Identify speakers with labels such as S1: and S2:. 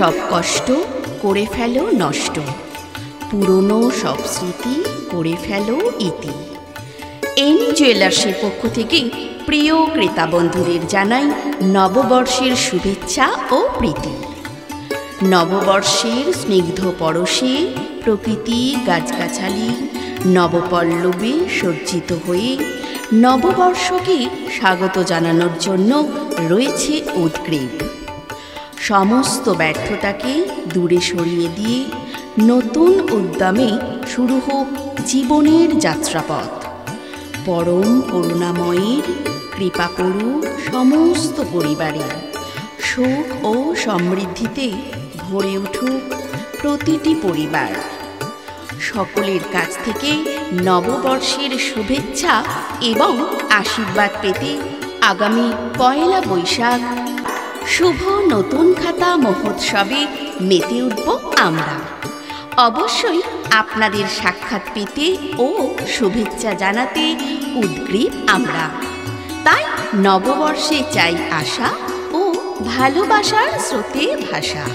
S1: সব কষ্ট করে ফেলো নষ্ট, পুরনো সব স্মৃতি করে ফেলো ইতি। এনি জুয়েলার্সের পক্ষ থেকে প্রিয় ক্রেতা বন্ধুদের জানাই নববর্ষের শুভেচ্ছা ও প্রীতি। নববর্ষের স্নিগ্ধ পরশে প্রকৃতি গাছগাছালি নবপল্লবে সজ্জিত হয়ে নববর্ষকে স্বাগত জানানোর জন্য রয়েছে উদ্গ্রীব। সমস্ত ব্যর্থতাকে দূরে সরিয়ে দিয়ে নতুন উদ্যমে শুরু হোক জীবনের যাত্রাপথ। পরম করুণাময়ের কৃপা করুক সমস্ত পরিবারে, সুখ ও সমৃদ্ধিতে ভরে উঠুক প্রতিটি পরিবার। সকলের কাছ থেকে নববর্ষের শুভেচ্ছা এবং আশীর্বাদ পেতে আগামী ১লা বৈশাখ শুভ নতুন খাতা মহোৎসবে মেতে উঠব আমরা। অবশ্যই আপনাদের সাক্ষাৎ পেতে ও শুভেচ্ছা জানাতে উদ্গ্রীব আমরা। তাই নববর্ষে চাই আশা ও ভালোবাসার স্রোতে ভাষা।